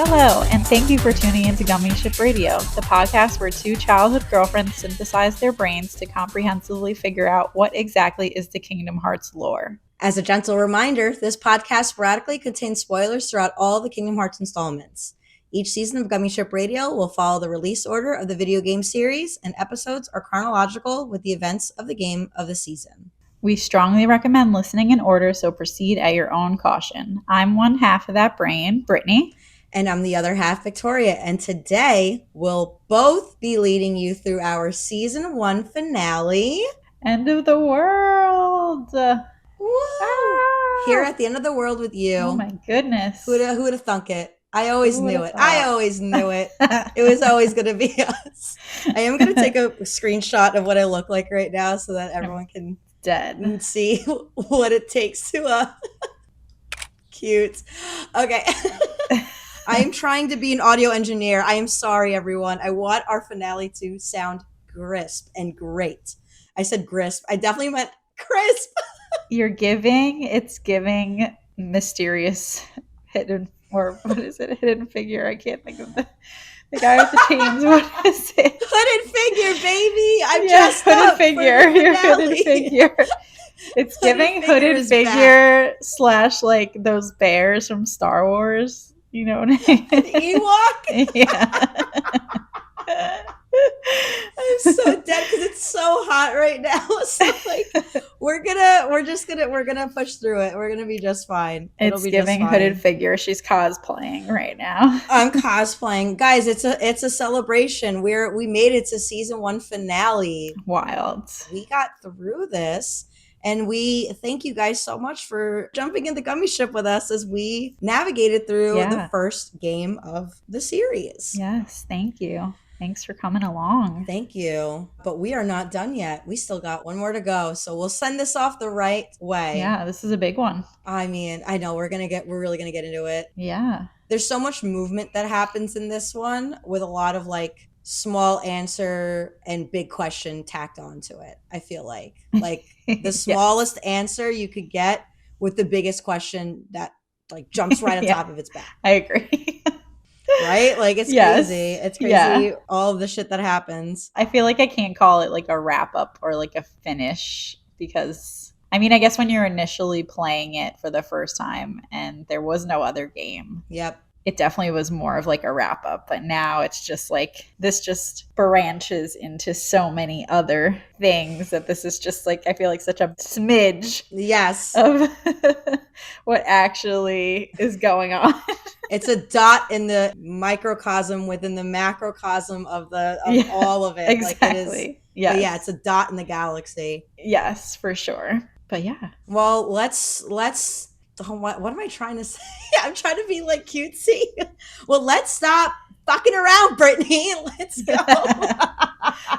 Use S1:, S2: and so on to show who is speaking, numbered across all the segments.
S1: Hello, and thank you for tuning into Gummi Ship Radio, the podcast where two childhood girlfriends synthesize their brains to comprehensively figure out what exactly is the Kingdom Hearts lore.
S2: As a gentle reminder, this podcast sporadically contains spoilers throughout all the Kingdom Hearts installments. Each season of Gummi Ship Radio will follow the release order of the video game series, and episodes are chronological with the events of the game of the season.
S1: We strongly recommend listening in order, so proceed at your own caution. I'm one half of that brain, Brittany.
S2: And I'm the other half, Victoria. And today, we'll both be leading you through our Season 1 finale.
S1: End of the world!
S2: Woo! Here at the end of the world with you.
S1: Oh my goodness.
S2: Who would have thunk it? I always knew it. I always knew it. It was always going to be us. I am going to take a screenshot of what I look like right now so that everyone can see what it takes to cute. Okay. I am trying to be an audio engineer. I am sorry, everyone. I want our finale to sound crisp and great. I said crisp. I definitely meant crisp.
S1: It's giving mysterious hidden, or what is it? Hidden figure. I can't think of the guy with the chains. What is it?
S2: Hooded figure, baby. I'm just
S1: hooded figure. Your hooded figure. It's giving hooded figure / like those bears from Star Wars. You know what I mean?
S2: An Ewok?
S1: Yeah.
S2: I'm so dead because it's so hot right now. So like we're gonna push through it. We're gonna be just fine.
S1: It's giving hooded figure. She's cosplaying right now.
S2: I'm cosplaying. Guys, it's a celebration. We made it to season 1 finale.
S1: Wild.
S2: We got through this. And we thank you guys so much for jumping in the Gummi Ship with us as we navigated through the first game of the series.
S1: Yes, thank you. Thanks for coming along.
S2: Thank you. But we are not done yet. We still got one more to go. So we'll send this off the right way.
S1: Yeah, this is a big one.
S2: I mean, I know we're really going to get into it.
S1: Yeah.
S2: There's so much movement that happens in this one with a lot of like small answer and big question tacked onto it. I feel like the smallest answer you could get with the biggest question that like jumps right on top of its back.
S1: I agree.
S2: Right? Like it's crazy. It's crazy all of the shit that happens.
S1: I feel like I can't call it like a wrap up or like a finish because I mean, I guess when you're initially playing it for the first time and there was no other game.
S2: Yep.
S1: It definitely was more of like a wrap up, but now it's just like this just branches into so many other things that this is just like I feel like such a smidge of what actually is going on.
S2: It's a dot in the microcosm within the macrocosm of all of it.
S1: Exactly.
S2: Like it is, yeah, it's a dot in the galaxy.
S1: Yes, for sure. But yeah.
S2: Well, let's what am I trying to say? I'm trying to be like cutesy. Well, let's stop fucking around, Brittany. Let's go.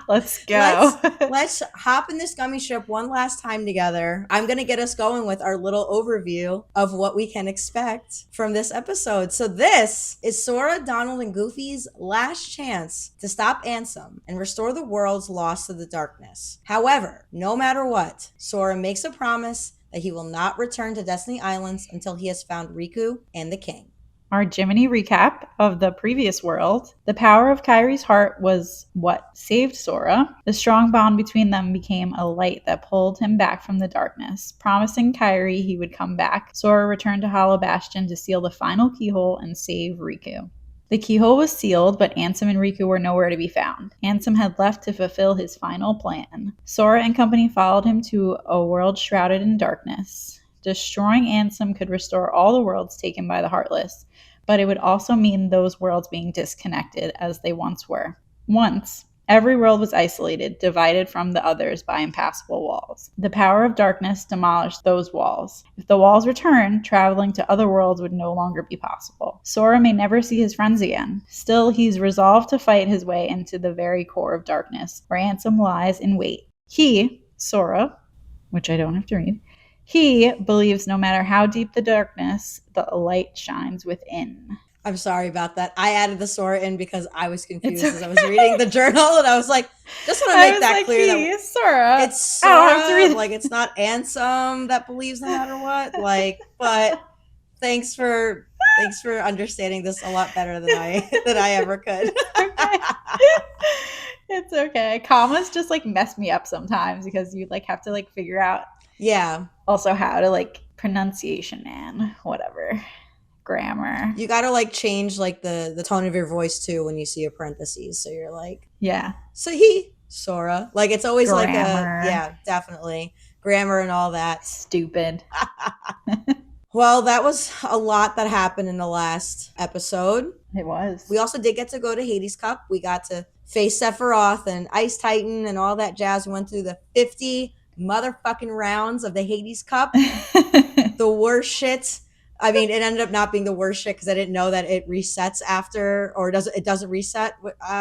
S1: Let's go.
S2: Let's hop in this Gummi Ship one last time together. I'm going to get us going with our little overview of what we can expect from this episode. So this is Sora, Donald, and Goofy's last chance to stop Ansem and restore the worlds lost to the darkness. However, no matter what, Sora makes a promise that he will not return to Destiny Islands until he has found Riku and the king.
S1: Our Jiminy recap of the previous world. The power of Kairi's heart was what saved Sora. The strong bond between them became a light that pulled him back from the darkness. Promising Kairi he would come back, Sora returned to Hollow Bastion to seal the final keyhole and save Riku. The keyhole was sealed, but Ansem and Riku were nowhere to be found. Ansem had left to fulfill his final plan. Sora and company followed him to a world shrouded in darkness. Destroying Ansem could restore all the worlds taken by the Heartless, but it would also mean those worlds being disconnected as they once were. Once, every world was isolated, divided from the others by impassable walls. The power of darkness demolished those walls. If the walls returned, traveling to other worlds would no longer be possible. Sora may never see his friends again. Still, he's resolved to fight his way into the very core of darkness, where Ansem lies in wait. He, Sora, which I don't have to read, he believes no matter how deep the darkness, the light shines within.
S2: I'm sorry about that. I added the Sora in because I was confused as I was reading the journal, and I was like, just want to make that clear that
S1: Sora.
S2: It's Sora. I don't have to read like it's not Ansem that believes no matter what. Like, but thanks for Thanks for understanding this a lot better than I ever could.
S1: It's okay. Commas just like mess me up sometimes because you like have to like figure out also how to like pronunciation and whatever. Grammar.
S2: You gotta like change like the tone of your voice too when you see a parentheses. So you're like, so Sora. Like it's always
S1: grammar.
S2: like definitely. Grammar and all that.
S1: Stupid.
S2: Well, that was a lot that happened in the last episode.
S1: It was.
S2: We also did get to go to Hades Cup. We got to face Sephiroth and Ice Titan and all that jazz. We went through the 50 motherfucking rounds of the Hades Cup. The worst shit. I mean, it ended up not being the worst shit because I didn't know that it resets after, or it doesn't reset,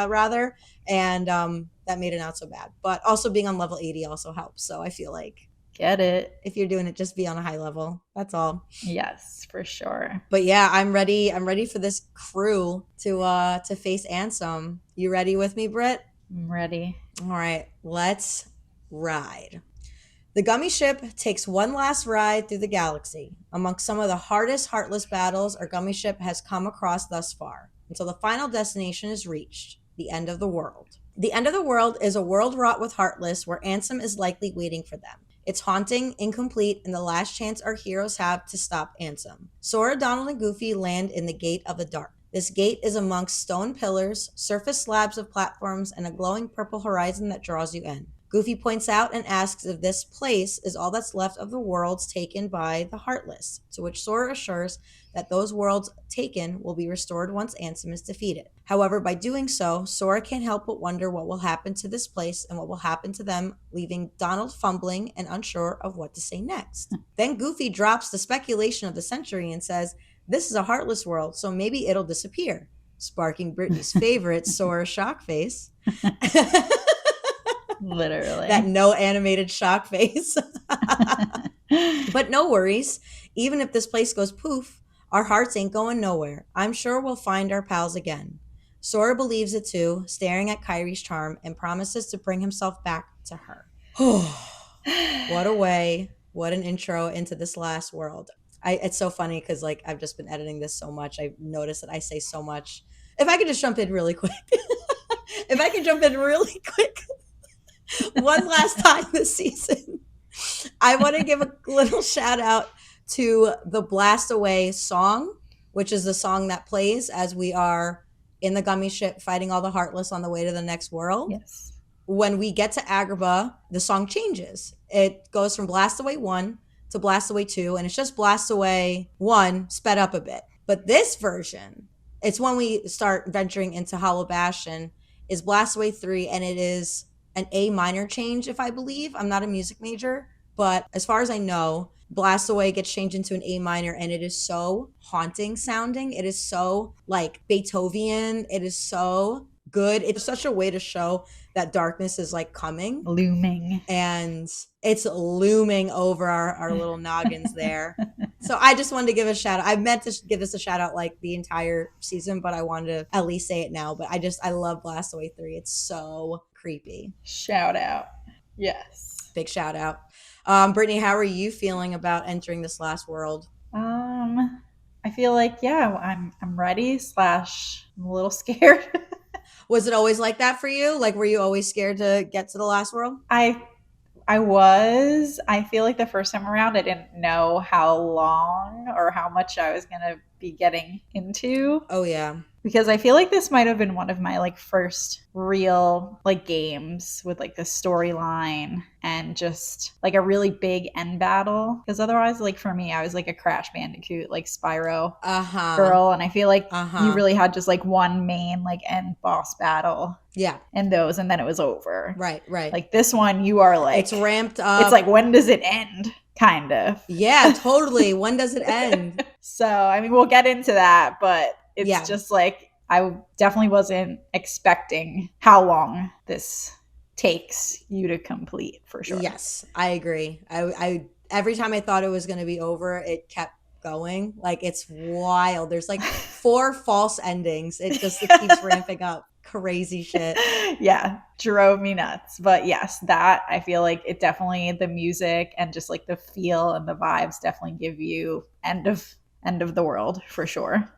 S2: rather. And that made it not so bad. But also being on level 80 also helps. So I feel like
S1: get it.
S2: If you're doing it, just be on a high level. That's all.
S1: Yes, for sure.
S2: But yeah, I'm ready. I'm ready for this crew to face Ansem. You ready with me, Britt?
S1: I'm ready.
S2: All right, let's ride. The Gummi Ship takes one last ride through the galaxy, amongst some of the hardest Heartless battles our Gummi Ship has come across thus far, until the final destination is reached, the end of the world. The end of the world is a world wrought with Heartless where Ansem is likely waiting for them. It's haunting, incomplete, and the last chance our heroes have to stop Ansem. Sora, Donald, and Goofy land in the Gate of the Dark. This gate is amongst stone pillars, surface slabs of platforms, and a glowing purple horizon that draws you in. Goofy points out and asks if this place is all that's left of the worlds taken by the Heartless, to which Sora assures that those worlds taken will be restored once Ansem is defeated. However, by doing so, Sora can't help but wonder what will happen to this place and what will happen to them, leaving Donald fumbling and unsure of what to say next. Then Goofy drops the speculation of the century and says, "This is a Heartless world, so maybe it'll disappear," sparking Brittany's favorite Sora shock face.
S1: Literally.
S2: That no animated shock face. But no worries. Even if this place goes poof, our hearts ain't going nowhere. I'm sure we'll find our pals again. Sora believes it too, staring at Kairi's charm, and promises to bring himself back to her. What a way. What an intro into this last world. It's so funny because like I've just been editing this so much. I've noticed that I say so much. If I could just jump in really quick. One last time this season, I want to give a little shout out to the Blast Away song, which is the song that plays as we are in the Gummi Ship fighting all the Heartless on the way to the next world.
S1: Yes.
S2: When we get to Agrabah, the song changes. It goes from Blast Away 1 to Blast Away 2, and it's just Blast Away 1 sped up a bit. But this version, it's when we start venturing into Hollow Bastion, is Blast Away 3, and it is an A minor change, if I believe. I'm not a music major, but as far as I know, Blast Away gets changed into an A minor, and it is so haunting sounding. It is so like Beethoven. It is so good. It's such a way to show that darkness is like coming.
S1: Looming.
S2: And it's looming over our little noggins there. So I just wanted to give a shout out. I meant to give this a shout out like the entire season, but I wanted to at least say it now. But I love Blast Away 3. It's so creepy.
S1: Shout out. Yes.
S2: Big shout out. Brittany, how are you feeling about entering this last world?
S1: I feel like, I'm ready / I'm a little scared.
S2: Was it always like that for you? Like, were you always scared to get to the last world?
S1: I was. I feel like the first time around, I didn't know how long or how much I was going to be getting into.
S2: Oh, yeah.
S1: Because I feel like this might have been one of my like first real like games with like the storyline and just like a really big end battle. Because otherwise, like for me, I was like a Crash Bandicoot, like Spyro girl. And I feel like you really had just like one main like end boss battle.
S2: Yeah.
S1: And those, and then it was over.
S2: Right.
S1: Like this one, you are like...
S2: It's ramped up.
S1: It's like, when does it end? Kind of.
S2: Yeah, totally. When does it end?
S1: So, I mean, we'll get into that, but... It's just like, I definitely wasn't expecting how long this takes you to complete, for sure.
S2: Yes, I agree. I every time I thought it was going to be over, it kept going. Like, it's wild. There's like 4 false endings. It keeps ramping up. Crazy shit.
S1: Yeah, drove me nuts. But yes, that I feel like it definitely, the music and just like the feel and the vibes definitely give you end of end of the world for sure.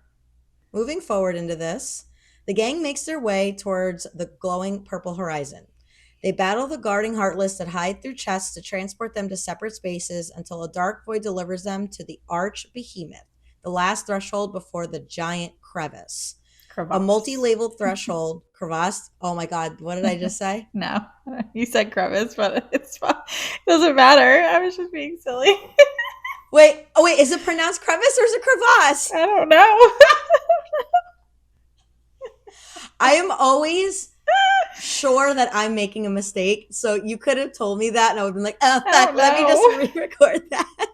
S2: Moving forward into this, the gang makes their way towards the glowing purple horizon. They battle the guarding Heartless that hide through chests to transport them to separate spaces until a dark void delivers them to the Arch Behemoth, the last threshold before the giant crevice. A multi-labeled threshold, crevasse. Oh my God, what did I just say?
S1: No, you said crevice, but it's fine. It doesn't matter. I was just being silly.
S2: Wait, is it pronounced crevice or is it crevasse?
S1: I don't know.
S2: I am always sure that I'm making a mistake. So you could have told me that and I would have been like, oh, fuck, let me just re-record that.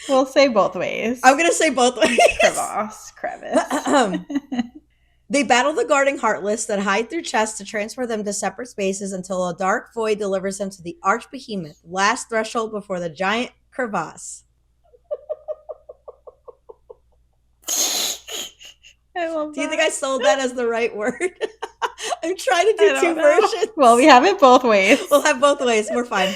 S1: We'll say both ways.
S2: I'm going to say both ways.
S1: Crevice.
S2: They battle the guarding Heartless that hide through chests to transfer them to separate spaces until a dark void delivers them to the Arch Behemoth, last threshold before the giant crevasse.
S1: I love that.
S2: Do you think I sold that as the right word? I'm trying to do two versions.
S1: Well, we have it both ways.
S2: We'll have both ways. We're fine.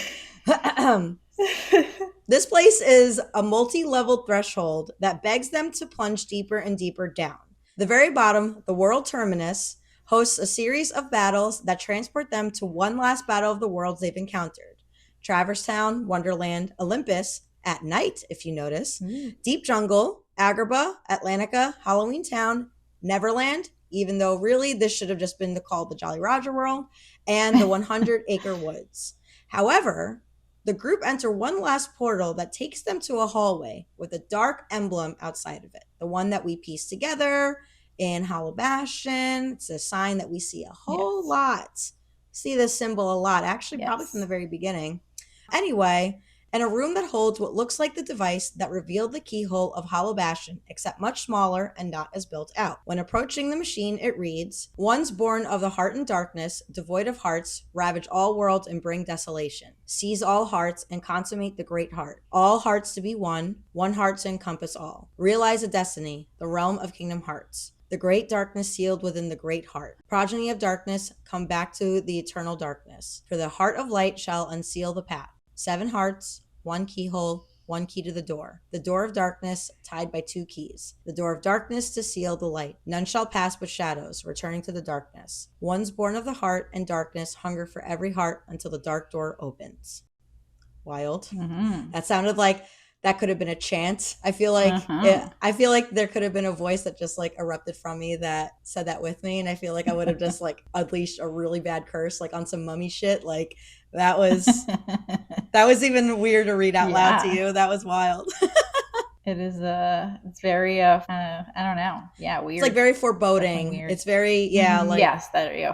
S2: This place is a multi-level threshold that begs them to plunge deeper and deeper down. The very bottom, the world terminus, hosts a series of battles that transport them to one last battle of the worlds they've encountered. Traverse Town, Wonderland, Olympus, at night, if you notice, Deep Jungle, Agrabah, Atlantica, Halloween Town, Neverland, even though really this should have just been called the Jolly Roger World, and the 100-acre woods. However, the group enter one last portal that takes them to a hallway with a dark emblem outside of it, the one that we pieced together in Hollow Bastion. It's a sign that we see a whole lot. See this symbol a lot, actually, probably from the very beginning. Anyway, and a room that holds what looks like the device that revealed the keyhole of Hollow Bastion, except much smaller and not as built out. When approaching the machine, it reads, "Ones born of the heart and darkness, devoid of hearts, ravage all worlds and bring desolation. Seize all hearts and consummate the great heart. All hearts to be one heart to encompass all. Realize a destiny, the realm of Kingdom Hearts. The great darkness sealed within the great heart. Progeny of darkness, come back to the eternal darkness. For the heart of light shall unseal the path. 7 hearts, 1 keyhole, 1 key to the door. The door of darkness tied by 2 keys. The door of darkness to seal the light. None shall pass but shadows, returning to the darkness. Ones born of the heart and darkness hunger for every heart until the dark door opens." Wild. That sounded like that could have been a chant. I feel like I feel like there could have been a voice that just like erupted from me that said that with me, and I feel like I would have just like unleashed a really bad curse like on some mummy shit. Like that was even weird to read out loud to you. That was wild.
S1: It is it's very I don't know. Yeah, weird.
S2: It's like very foreboding. It's very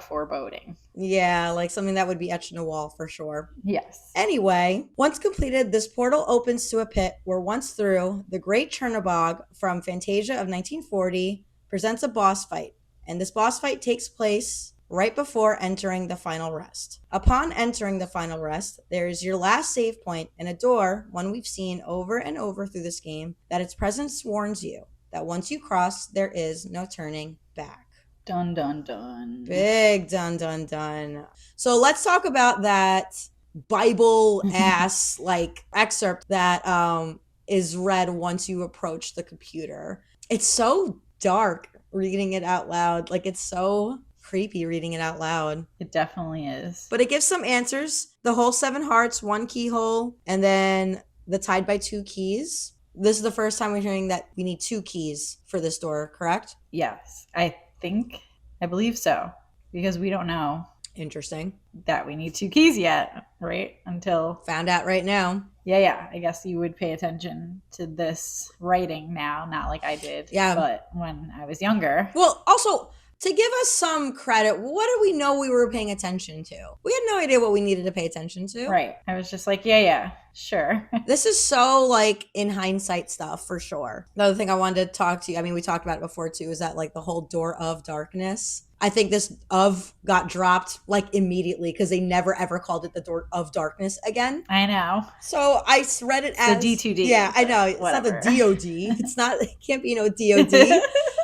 S1: foreboding.
S2: Yeah, like something that would be etched in a wall for sure.
S1: Yes.
S2: Anyway, once completed, this portal opens to a pit where once through, the Great Chernobog from Fantasia of 1940 presents a boss fight. And this boss fight takes place right before entering the final rest. Upon entering the final rest, there is your last save point and a door, one we've seen over and over through this game, that its presence warns you that once you cross, there is no turning back.
S1: Dun, dun, dun.
S2: Big dun, dun, dun. So let's talk about that Bible-ass like excerpt that is read once you approach the computer. It's so dark reading it out loud. Like it's so creepy reading it out loud.
S1: It definitely is.
S2: But it gives some answers. The whole 7 hearts, 1 keyhole, and then the tied by 2 keys. This is the first time we're hearing that we need 2 keys for this door, correct?
S1: Yes, I believe so, because we don't know.
S2: Interesting.
S1: That we need 2 keys yet, right? Until
S2: found out right now.
S1: Yeah. I guess you would pay attention to this writing now, not like I did.
S2: Yeah.
S1: But when I was younger.
S2: Well, also, to give us some credit, what did we know we were paying attention to? We had no idea what we needed to pay attention to.
S1: Right. I was just like, yeah, sure.
S2: This is so like in hindsight stuff for sure. The other thing I wanted to talk to you, I mean, we talked about it before too, is that like the whole door of darkness. I think this of got dropped like immediately because they never ever called it the door of darkness again.
S1: I know.
S2: So I read it as
S1: the D2D.
S2: Yeah, I know. It's not the DOD. It's not. It can't be no DOD.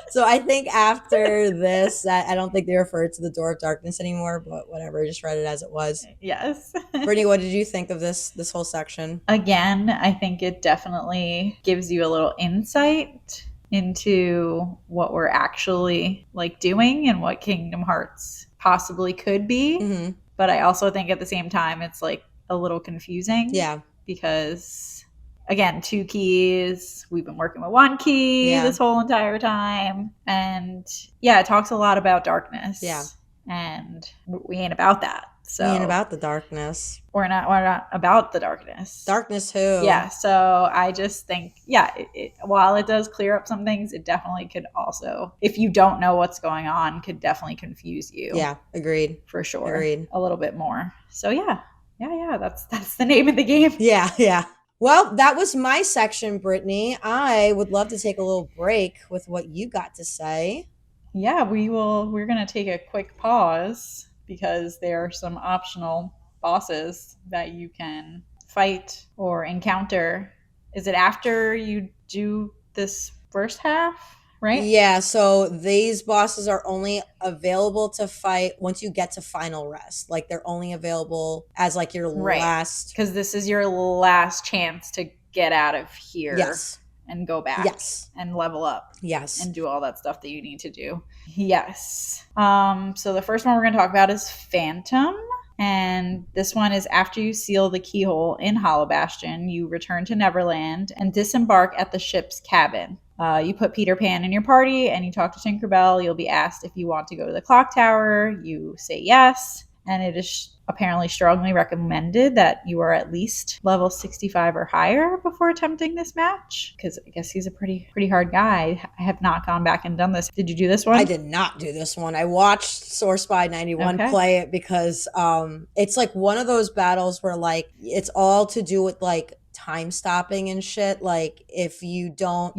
S2: So I think after this, I don't think they refer to the door of darkness anymore. But whatever, I just read it as it was.
S1: Yes.
S2: Brittany, what did you think of this whole section?
S1: Again, I think it definitely gives you a little insight into what we're actually like doing and what Kingdom Hearts possibly could be.
S2: Mm-hmm.
S1: But I also think at the same time it's like a little confusing.
S2: Yeah.
S1: Because again, 2 keys, we've been working with 1 key this whole entire time. And yeah, it talks a lot about darkness.
S2: Yeah.
S1: And we ain't about that. So
S2: we ain't about the darkness.
S1: We're not about the darkness.
S2: Darkness who?
S1: Yeah, so I just think, while it does clear up some things, it definitely could also, if you don't know what's going on, could definitely confuse you.
S2: Yeah, agreed.
S1: For sure.
S2: Agreed.
S1: A little bit more. So yeah, that's the name of the game.
S2: Yeah. Well, that was my section, Brittany. I would love to take a little break with what you got to say.
S1: Yeah, we're going to take a quick pause because there are some optional bosses that you can fight or encounter. Is it after you do this first half, right?
S2: Yeah, so these bosses are only available to fight once you get to final rest. Like they're only available as like your last,
S1: because this is your last chance to get out of here.
S2: Yes.
S1: And go back.
S2: Yes.
S1: And level up.
S2: Yes.
S1: And do all that stuff that you need to do. Yes. So the first one we're going to talk about is Phantom. And this one is after you seal the keyhole in Hollow Bastion, you return to Neverland and disembark at the ship's cabin. You put Peter Pan in your party and you talk to Tinkerbell. You'll be asked if you want to go to the clock tower. You say yes. And it is apparently strongly recommended that you are at least level 65 or higher before attempting this match, because I guess he's a pretty hard guy. I have not gone back and done this. Did you do this one?
S2: I did not do this one. I watched Source by 91 play it because it's like one of those battles where like it's all to do with like time stopping and shit. Like if you don't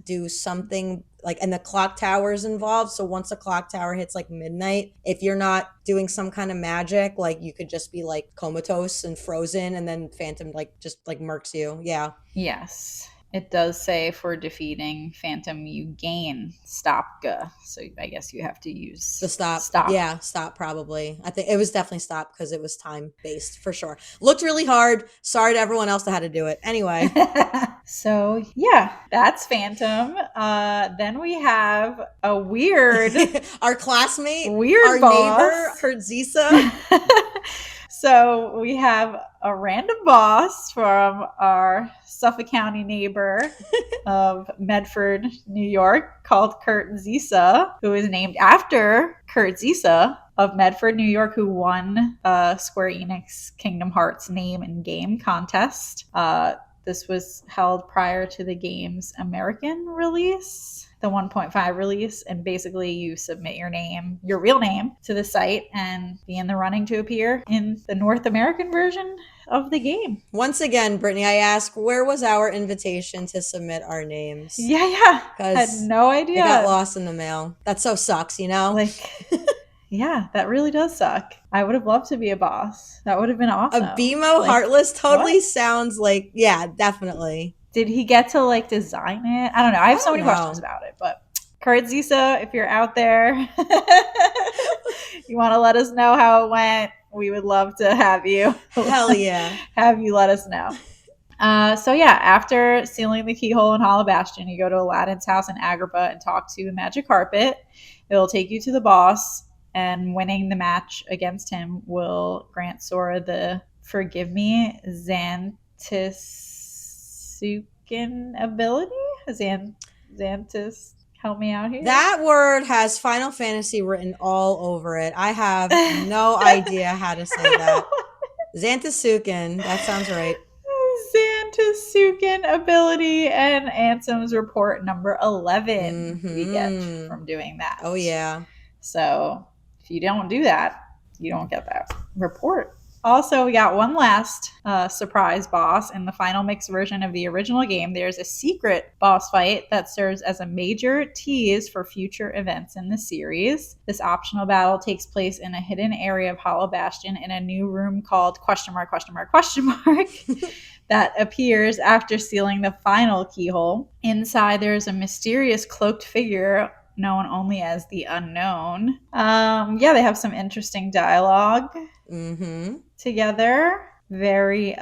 S2: do something like, and the clock tower is involved. So once the clock tower hits like midnight, if you're not doing some kind of magic, like you could just be like comatose and frozen, and then Phantom like just like murks you. Yeah.
S1: Yes. It does say for defeating Phantom, you gain stopga. So I guess you have to use
S2: the stop. Yeah, stop probably. I think it was definitely stop because it was time based for sure. Looked really hard. Sorry to everyone else that had to do it. Anyway.
S1: So yeah, that's Phantom. Then we have a weird,
S2: our classmate,
S1: our
S2: boss. Neighbor, Kurtzisa.
S1: So we have a random boss from our Suffolk County neighbor of Medford, New York, called Kurtzisa, who is named after Kurtzisa of Medford, New York, who won Square Enix Kingdom Hearts name and game contest. This was held prior to the game's American release, the 1.5 release, and basically you submit your name, your real name, to the site and be in the running to appear in the North American version of the game.
S2: Once again, Brittany, I ask, where was our invitation to submit our names?
S1: Yeah. I had no idea.
S2: It got lost in the mail. That so sucks, you know?
S1: Like, yeah, that really does suck. I would have loved to be a boss. That would have been awesome.
S2: A BMO Heartless totally sounds like, yeah, definitely.
S1: Did he get to like design it? I don't know. I have so many questions about it, but Kurtzisa, if you're out there, you want to let us know how it went, we would love to have you.
S2: Hell yeah.
S1: Have you let us know. So yeah, after sealing the keyhole in Hollow Bastion, you go to Aladdin's house in Agrabah and talk to the Magic Carpet. It'll take you to the boss, and winning the match against him will grant Sora the, forgive me, Xantisuken ability? Xantis, help me out here.
S2: That word has Final Fantasy written all over it. I have no idea how to say that. Xantisuken, that sounds right.
S1: Xantisuken ability and Ansem's report number 11 we get from doing that.
S2: Oh, yeah.
S1: So if you don't do that, you don't get that report. Also, we got one last surprise boss in the final mix version of the original game. There's a secret boss fight that serves as a major tease for future events in the series. This optional battle takes place in a hidden area of Hollow Bastion in a new room called ? That appears after sealing the final keyhole. Inside, there's a mysterious cloaked figure known only as the Unknown. They have some interesting dialogue together. Very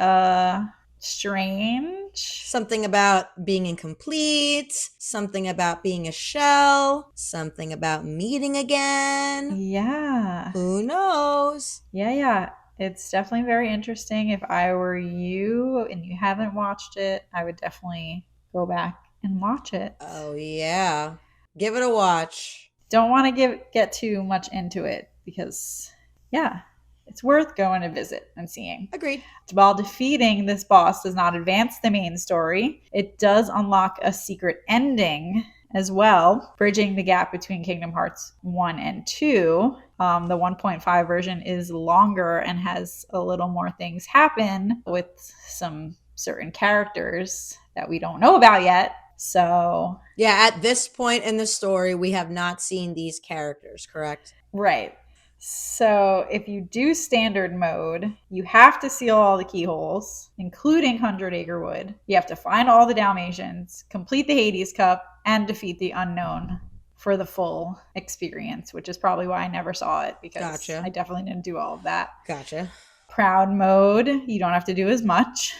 S1: strange.
S2: Something about being incomplete. Something about being a shell. Something about meeting again.
S1: Yeah.
S2: Who knows?
S1: Yeah. It's definitely very interesting. If I were you and you haven't watched it, I would definitely go back and watch it.
S2: Oh, yeah. Give it a watch.
S1: Don't want to get too much into it because, yeah, it's worth going to visit and seeing.
S2: Agreed.
S1: While defeating this boss does not advance the main story, it does unlock a secret ending as well, bridging the gap between Kingdom Hearts 1 and 2. The 1.5 version is longer and has a little more things happen with some certain characters that we don't know about yet. So,
S2: yeah, at this point in the story, we have not seen these characters, correct?
S1: Right. So if you do standard mode, you have to seal all the keyholes, including 100 Acre Wood. You have to find all the Dalmatians, complete the Hades Cup, and defeat the unknown for the full experience, which is probably why I never saw it, because I definitely didn't do all of that.
S2: Gotcha.
S1: Proud mode, you don't have to do as much.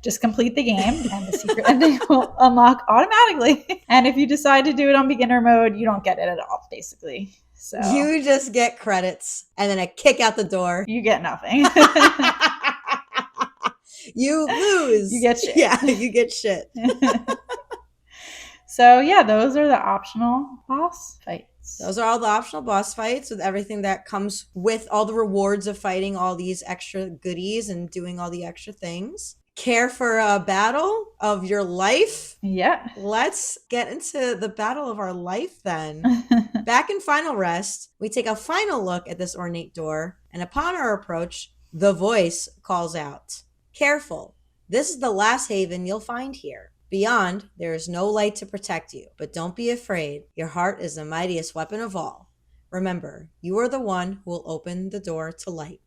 S1: Just complete the game and the secret ending will unlock automatically. And if you decide to do it on beginner mode, you don't get it at all, basically. So
S2: you just get credits and then a kick out the door.
S1: You get nothing.
S2: You lose.
S1: You get shit.
S2: Yeah, you get shit.
S1: So yeah, those are the optional boss fights.
S2: Those are all the optional boss fights with everything that comes with all the rewards of fighting all these extra goodies and doing all the extra things. Care for a battle of your life?
S1: Yeah.
S2: Let's get into the battle of our life then. Back in Final Rest, we take a final look at this ornate door, and upon our approach, the voice calls out, "Careful, this is the last haven you'll find here. Beyond, there is no light to protect you, but don't be afraid. Your heart is the mightiest weapon of all. Remember, you are the one who will open the door to light."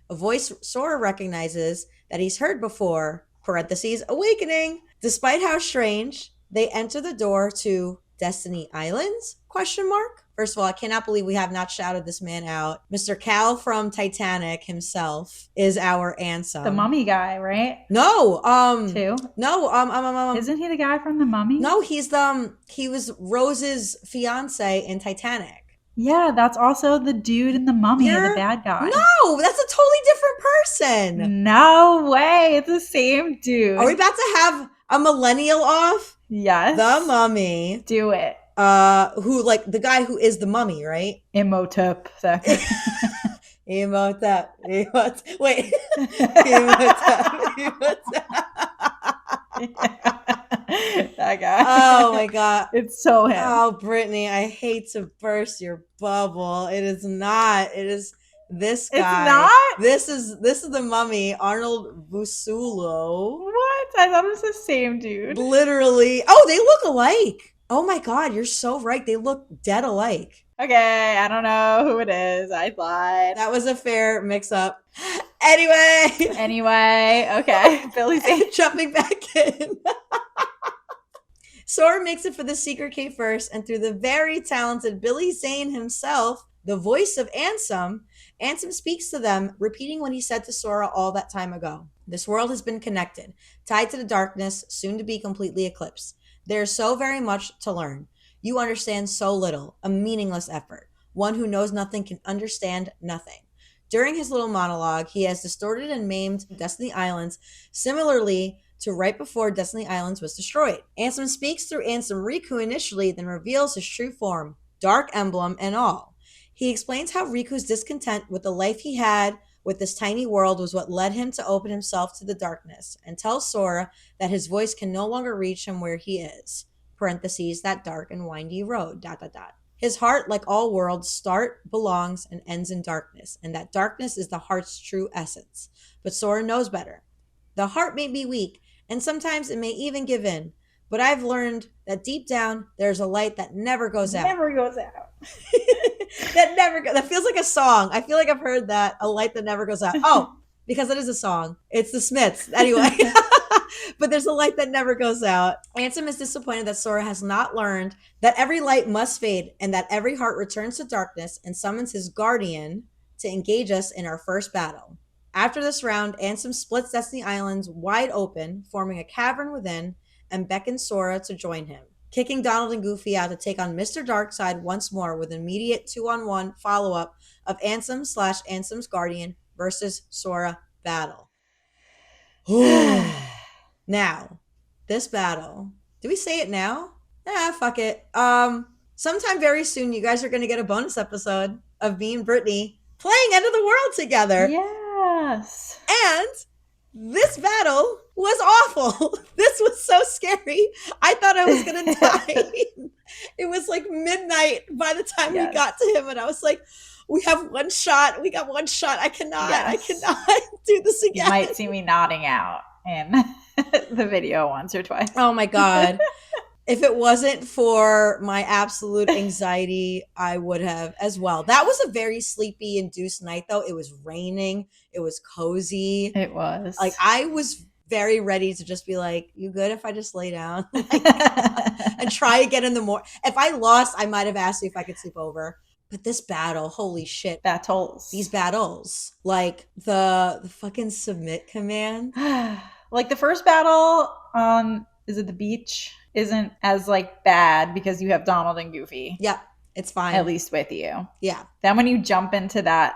S2: A voice Sora recognizes that he's heard before, parentheses, awakening. Despite how strange, they enter the door to Destiny Islands, question mark? First of all, I cannot believe we have not shouted this man out. Mr. Cal from Titanic himself is our Ansem.
S1: The mummy guy, right?
S2: No,
S1: Two?
S2: No,
S1: Isn't he the guy from the Mummy?
S2: No, he was Rose's fiance in Titanic.
S1: Yeah, that's also the dude in the Mummy, the bad guy.
S2: No, that's a totally different person.
S1: No way. It's the same dude.
S2: Are we about to have a millennial off?
S1: Yes.
S2: The Mummy.
S1: Do it.
S2: Who, like, the guy who is the mummy, right?
S1: Imhotep.
S2: Imhotep. Wait. Imhotep.
S1: That guy.
S2: Oh my god.
S1: It's so him.
S2: Oh, Brittany, I hate to burst your bubble. It is not. It is this guy.
S1: It's not?
S2: This is the mummy, Arnold Vusulo.
S1: What? I thought it was the same dude.
S2: Literally. Oh, they look alike. Oh my god, you're so right. They look dead alike.
S1: Okay, I don't know who it is. I lied.
S2: That was a fair mix-up. Anyway,
S1: okay. Billy Zane.
S2: Jumping back in. Sora makes it for the secret cave first, and through the very talented Billy Zane himself, the voice of Ansem, Ansem speaks to them, repeating what he said to Sora all that time ago. This world has been connected, tied to the darkness, soon to be completely eclipsed. There is so very much to learn. You understand so little, a meaningless effort. One who knows nothing can understand nothing. During his little monologue, he has distorted and maimed Destiny Islands, similarly to right before Destiny Islands was destroyed. Ansem speaks through Ansem Riku initially, then reveals his true form, dark emblem and all. He explains how Riku's discontent with the life he had with this tiny world was what led him to open himself to the darkness, and tells Sora that his voice can no longer reach him where he is. Parentheses, that dark and windy road, ... His heart, like all worlds, start, belongs, and ends in darkness, and that darkness is the heart's true essence. But Sora knows better. The heart may be weak, and sometimes it may even give in, but I've learned that deep down, there's a light that never goes out.
S1: Never goes out.
S2: That feels like a song. I feel like I've heard that, a light that never goes out. Oh, because it is a song. It's the Smiths. Anyway. But there's a light that never goes out. Ansem is disappointed that Sora has not learned that every light must fade and that every heart returns to darkness, and summons his guardian to engage us in our first battle. After this round, Ansem splits Destiny Islands wide open, forming a cavern within, and beckons Sora to join him, kicking Donald and Goofy out to take on Mr. Darkseid once more with an immediate 2-on-1 follow-up of Ansem/Ansem's Guardian versus Sora battle. Now, this battle. Do we say it now? Fuck it. Sometime very soon, you guys are going to get a bonus episode of me and Brittany playing End of the World together.
S1: Yes.
S2: And this battle was awful. This was so scary. I thought I was going to die. It was like midnight by the time we got to him. And I was like, we have one shot. We got one shot. I cannot do this again.
S1: You might see me nodding out in the video once or twice.
S2: Oh my God. If it wasn't for my absolute anxiety, I would have as well. That was a very sleepy induced night though. It was raining. It was cozy.
S1: It was.
S2: Like I was very ready to just be like, you good if I just lay down and try again in the morning? If I lost, I might have asked you if I could sleep over. But this battle, holy shit.
S1: Battles.
S2: These battles. Like the fucking submit command.
S1: Like the first battle on, is it the beach? Isn't as like bad because you have Donald and Goofy.
S2: Yeah, it's fine.
S1: At least with you.
S2: Yeah.
S1: Then when you jump into that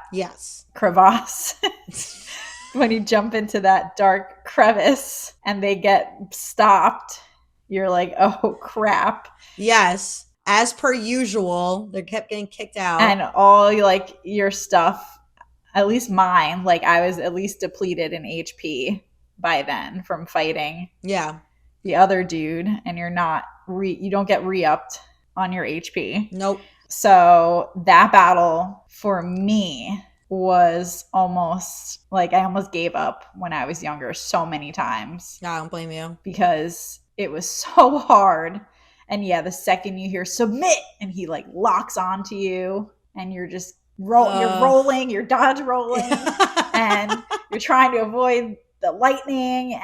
S1: crevasse, when you jump into that dark crevice and they get stopped, you're like, oh crap.
S2: Yes. As per usual, they kept getting kicked out.
S1: And all like your stuff, at least mine, like I was at least depleted in HP by then from fighting.
S2: Yeah.
S1: The other dude, and you're not you don't get re-upped on your HP.
S2: Nope.
S1: So that battle for me was almost like I almost gave up when I was younger so many times.
S2: I don't blame you.
S1: Because it was so hard. And yeah, the second you hear submit and he like locks onto you and you're just you're rolling, you're dodge rolling and you're trying to avoid the lightning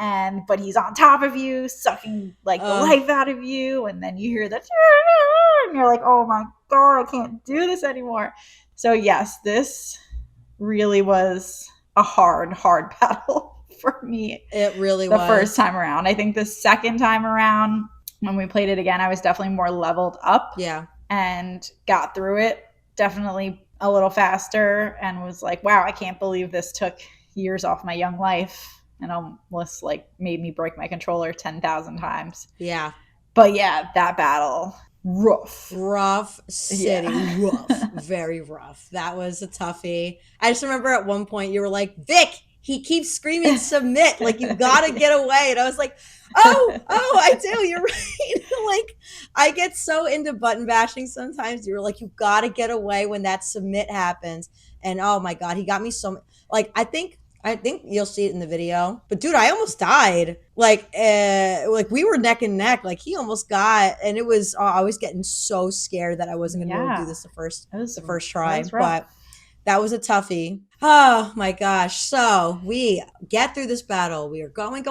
S1: but he's on top of you sucking like the life out of you, and then you hear the and you're like, oh my God, I can't do this anymore. So yes, this really was a hard battle for me.
S2: It really
S1: was the first
S2: time
S1: time around. I think the second time around when we played it again, I was definitely more leveled up and got through it definitely a little faster and was like, wow, I can't believe this took years off my young life and almost like made me break my controller 10,000 times.
S2: Yeah.
S1: But yeah, that battle, rough
S2: city. Rough. Very rough. That was a toughie. I just remember at one point you were like, Vic, he keeps screaming submit, like you gotta get away. And I was like, oh, I do, you're right. Like I get so into button bashing sometimes. You were like, you gotta get away when that submit happens. And oh my God, he got me so like I think you'll see it in the video. But dude, I almost died. Like we were neck and neck. Like he almost got, and it was I was getting so scared that I wasn't gonna be able to do this the first try. But that was a toughie. Oh my gosh. So we get through this battle. We are going,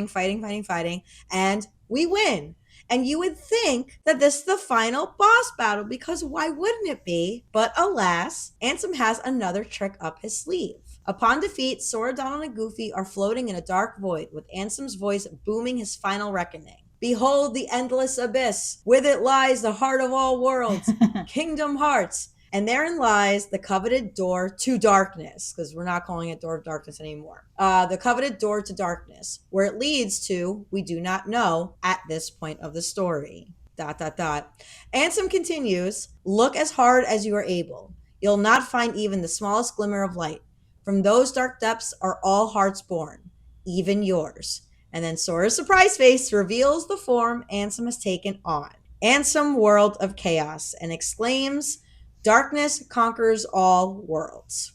S2: fighting, and we win. And you would think that this is the final boss battle because why wouldn't it be? But alas, Ansem has another trick up his sleeve. Upon defeat, Sora, Donald, and Goofy are floating in a dark void with Ansem's voice booming his final reckoning. Behold the endless abyss. With it lies the heart of all worlds, Kingdom Hearts. And therein lies the coveted door to darkness, because we're not calling it Door of Darkness anymore. The coveted door to darkness, where it leads to, we do not know at this point of the story. ... Ansem continues, look as hard as you are able. You'll not find even the smallest glimmer of light. From those dark depths are all hearts born, even yours. And then Sora's surprise face reveals the form Ansem has taken on. Ansem, World of Chaos, and exclaims, darkness conquers all worlds.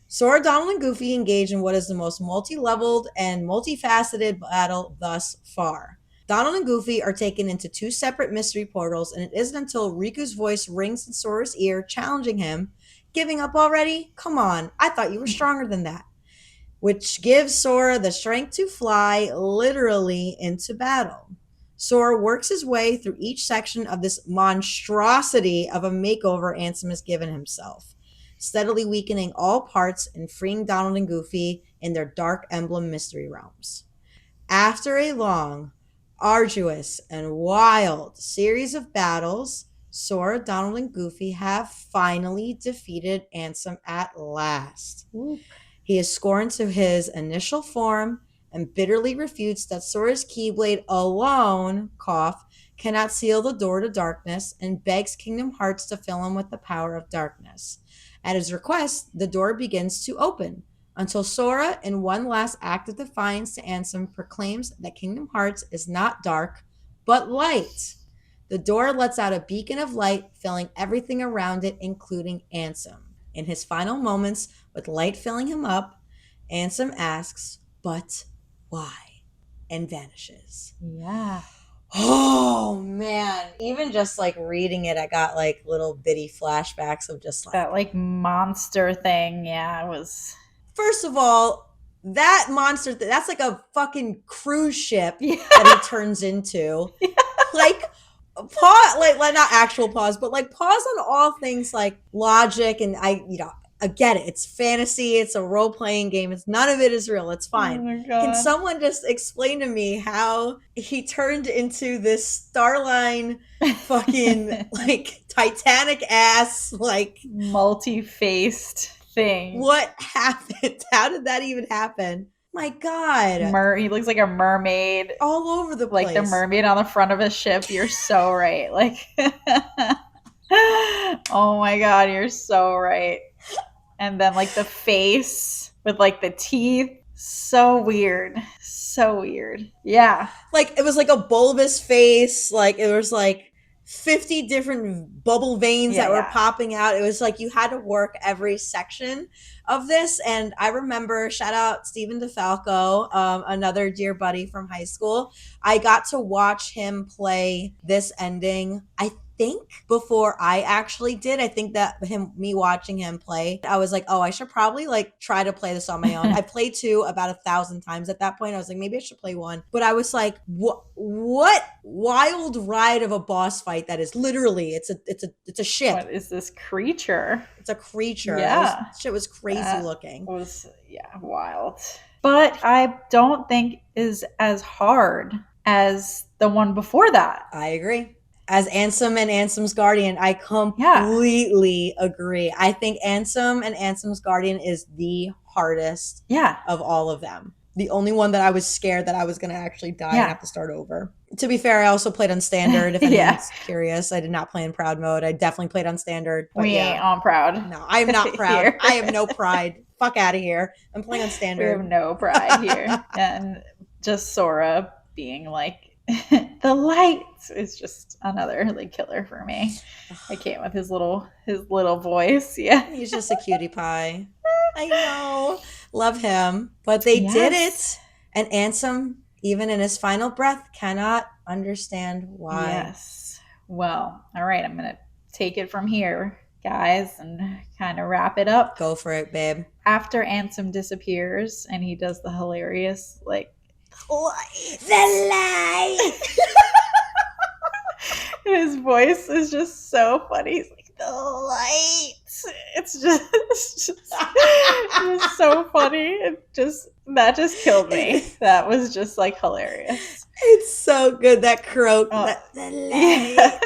S2: Sora, Donald, and Goofy engage in what is the most multi-leveled and multifaceted battle thus far. Donald and Goofy are taken into two separate mystery portals, and it isn't until Riku's voice rings in Sora's ear, challenging him, giving up already? Come on, I thought you were stronger than that. Which gives Sora the strength to fly literally into battle. Sora works his way through each section of this monstrosity of a makeover Ansem has given himself. steadily weakening all parts and freeing Donald and Goofy in their Dark Emblem mystery realms. After a long, arduous, and wild series of battles, Sora, Donald, and Goofy have finally defeated Ansem at last.
S1: Ooh.
S2: He is scorned to his initial form and bitterly refutes that Sora's Keyblade alone, cough, cannot seal the door to darkness, and begs Kingdom Hearts to fill him with the power of darkness. At his request, the door begins to open, until Sora, in one last act of defiance to Ansem, proclaims that Kingdom Hearts is not dark, but light. The door lets out a beacon of light, filling everything around it, including Ansem. In his final moments, with light filling him up, Ansem asks, "But why?" and vanishes.
S1: Yeah.
S2: Oh, man. Even just, like, reading it, I got, like, little bitty flashbacks of just, like...
S1: That, like, monster thing, yeah, it was...
S2: First of all, that monster, that's like a fucking cruise ship that he turns into. Yeah. Like, pause, like not actual pause, but like pause on all things like logic. And I get it. It's fantasy. It's a role-playing game. None of it is real. It's fine.
S1: Oh my God.
S2: Can someone just explain to me how he turned into this Starline fucking like Titanic ass, like
S1: multi-faced thing?
S2: What happened? How did that even happen? My God.
S1: He looks like a mermaid.
S2: All over the place.
S1: Like the mermaid on the front of a ship. You're so right. Like, oh my God, you're so right. And then like the face with like the teeth. So weird. So weird. Yeah.
S2: Like it was like a bulbous face. Like it was like 50 different bubble veins that were popping out. It was like you had to work every section of this. And I remember, shout out Stephen DeFalco, another dear buddy from high school. I got to watch him play this ending, I think before I actually did. I think that me watching him play, I was like, oh, I should probably like try to play this on my own. I played 2 about 1,000 times at that point. I was like, maybe I should play 1. But I was like, what wild ride of a boss fight that is literally it's a ship.
S1: What is this creature?
S2: It's a creature.
S1: Yeah.
S2: Shit was crazy looking.
S1: It was wild. But I don't think is as hard as the one before that.
S2: I agree. As Ansem and Ansem's Guardian, I completely agree. I think Ansem and Ansem's Guardian is the hardest of all of them. The only one that I was scared that I was going to actually die and have to start over. To be fair, I also played on Standard, if anyone's curious. I did not play in Proud mode. I definitely played on Standard.
S1: We ain't on Proud.
S2: No, I'm not proud. I have no pride. Fuck out of here. I'm playing on Standard.
S1: We have no pride here. And just Sora being like, the light is just another like killer for me. I can't with his little voice. Yeah,
S2: he's just a cutie pie. I know, love him, but they did it, and Ansem, even in his final breath, cannot understand why.
S1: Yes. Well, all right, I'm gonna take it from here, guys, and kind of wrap it up.
S2: Go for it, babe.
S1: After Ansem disappears, and he does the hilarious like.
S2: The light.
S1: His voice is just so funny. He's like, the light. It's just so funny. That just killed me. That was just like hilarious.
S2: It's so good, that croak. The light. Yeah.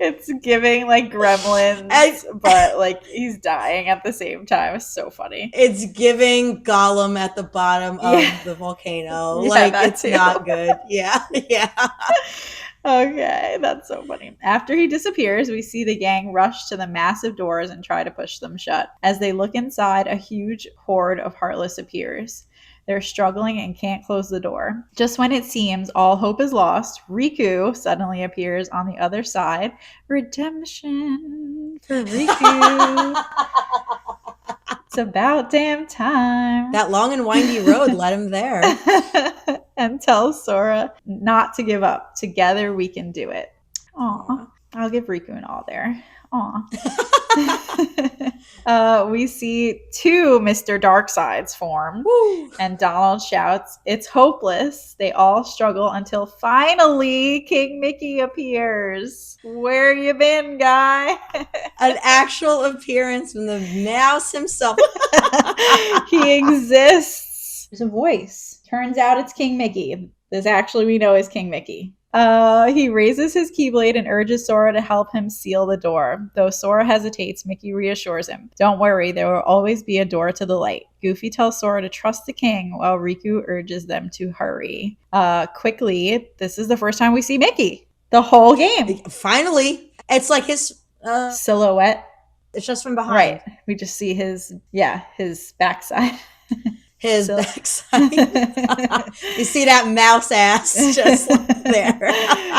S1: It's giving like Gremlins, but like he's dying at the same time. It's so funny.
S2: It's giving Gollum at the bottom of the volcano. Like it's not good. Yeah.
S1: Okay, that's so funny. After he disappears, we see the gang rush to the massive doors and try to push them shut. As they look inside, a huge horde of Heartless appears. They're struggling and can't close the door. Just when it seems all hope is lost, Riku suddenly appears on the other side. Redemption for Riku. It's about damn time.
S2: That long and windy road led him there.
S1: And tells Sora not to give up. Together we can do it. Aw. I'll give Riku an all there. Aw. We see two Mr. Darksides form.
S2: Woo.
S1: And Donald shouts, "It's hopeless." They all struggle until finally King Mickey appears. Where you been, guy?
S2: An actual appearance from the mouse himself.
S1: He exists. There's a voice. Turns out it's King Mickey. This actually we know is King Mickey. He raises his keyblade and urges Sora to help him seal the door. Though Sora hesitates, Mickey reassures him. Don't worry, there will always be a door to the light. Goofy tells Sora to trust the king, while Riku urges them to hurry. Quickly, this is the first time we see Mickey. The whole game.
S2: Finally. It's like his
S1: silhouette.
S2: It's just from behind.
S1: Right. We just see his backside.
S2: His backside. You see that mouse ass just there.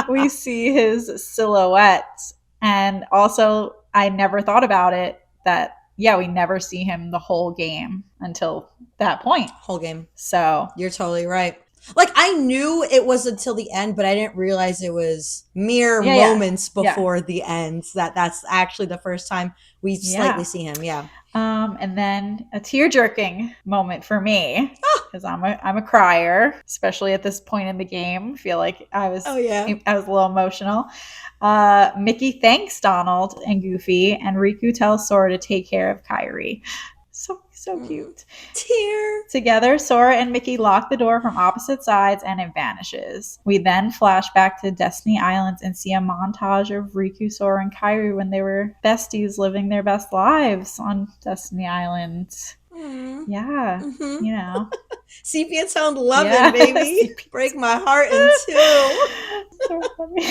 S1: We see his silhouette. And also, I never thought about it that, we never see him the whole game until that point.
S2: Whole game.
S1: So.
S2: You're totally right. Like, I knew it was until the end, but I didn't realize it was mere moments before the end. That's actually the first time we slightly see him. Yeah.
S1: And then a tear-jerking moment for me, because I'm a crier, especially at this point in the game. I feel like I was a little emotional. Mickey thanks Donald and Goofy, and Riku tells Sora to take care of Kairi. So cute.
S2: Tear.
S1: Together, Sora and Mickey lock the door from opposite sides and it vanishes. We then flash back to Destiny Islands and see a montage of Riku, Sora, and Kairi when they were besties living their best lives on Destiny Islands. Yeah. Mm-hmm. You know.
S2: Sepia toned loving, baby. Break my heart in two.
S1: So funny.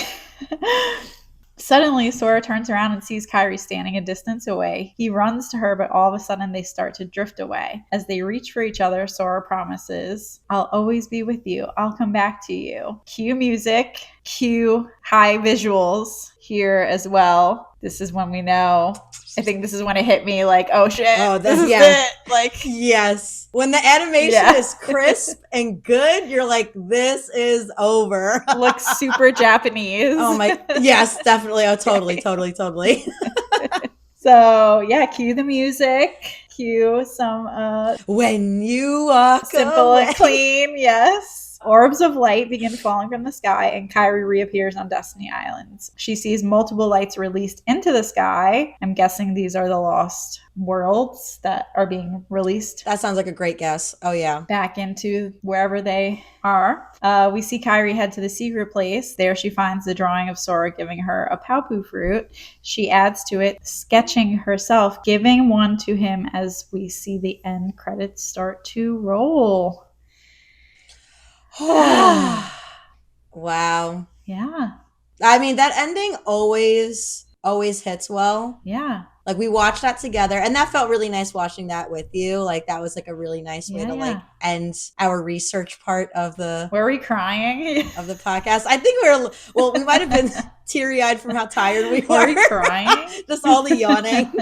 S1: Suddenly, Sora turns around and sees Kairi standing a distance away. He runs to her, but all of a sudden they start to drift away. As they reach for each other, Sora promises, "I'll always be with you. I'll come back to you." Cue music, cue high visuals here as well. This is when we know. I think this is when it hit me like, oh shit, this is it. Like,
S2: yes. When the animation is crisp and good, you're like, this is over.
S1: Looks super Japanese.
S2: Oh my, yes, definitely. Oh, totally.
S1: So cue the music. Cue some
S2: When You Walk
S1: Simple
S2: Away.
S1: And clean, yes. Orbs of light begin falling from the sky, and Kairi reappears on Destiny Islands. She sees multiple lights released into the sky. I'm guessing these are the lost worlds that are being released.
S2: That sounds like a great guess. Oh, yeah.
S1: Back into wherever they are. We see Kairi head to the secret place. There she finds the drawing of Sora giving her a Paopu fruit. She adds to it, sketching herself, giving one to him as we see the end credits start to roll.
S2: Wow.
S1: Yeah.
S2: I mean, that ending always hits well.
S1: Yeah.
S2: Like, we watched that together, and that felt really nice watching that with you. Like, that was like a really nice way to like end our research part of the.
S1: Were we crying?
S2: Of the podcast? I think we might have been teary-eyed from how tired we were.
S1: Were we crying?
S2: Just all the yawning.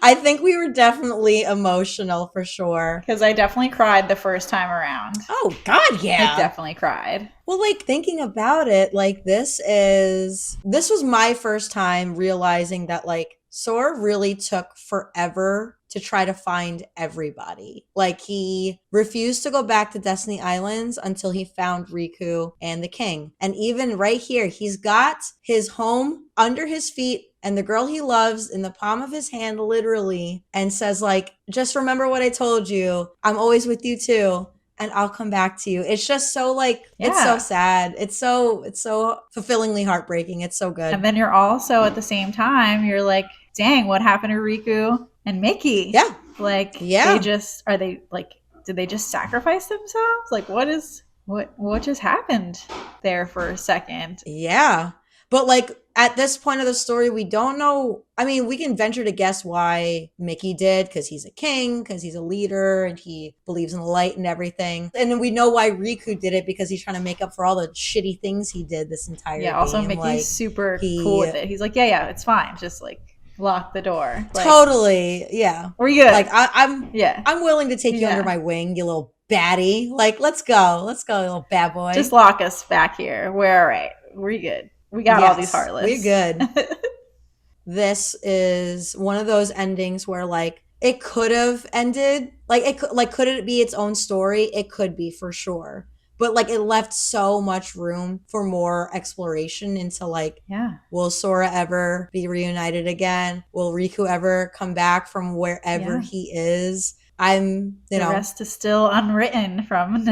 S2: I think we were definitely emotional for sure.
S1: Because I definitely cried the first time around.
S2: Oh, God, yeah.
S1: I definitely cried.
S2: Well, like, thinking about it, like, this was my first time realizing that, like, Sora really took forever to try to find everybody. Like, he refused to go back to Destiny Islands until he found Riku and the king. And even right here, he's got his home under his feet and the girl he loves in the palm of his hand, literally, and says, like, just remember what I told you. I'm always with you too. And I'll come back to you. It's just so like, it's so sad. It's so fulfillingly heartbreaking. It's so good.
S1: And then you're also at the same time, you're like, dang, what happened to Riku and Mickey?
S2: Yeah.
S1: Like, did they just sacrifice themselves? Like, what just happened there for a second?
S2: Yeah. But like, at this point of the story, we don't know. I mean, we can venture to guess why Mickey did, because he's a king, because he's a leader, and he believes in the light and everything. And then we know why Riku did it, because he's trying to make up for all the shitty things he did this entire game.
S1: Also Mickey's like, super cool with it. He's like, yeah, it's fine. Just like lock the door. Like,
S2: totally. Yeah.
S1: We're good.
S2: Like, I'm willing to take you under my wing, you little baddie. Like, let's go, little bad boy.
S1: Just lock us back here. We're all right. We're good. We got all these heartless.
S2: We're good. this is one of those endings where like it could have ended could it be its own story? It could be, for sure. But like it left so much room for more exploration into like, will Sora ever be reunited again? Will Riku ever come back from wherever he is? The
S1: rest is still unwritten from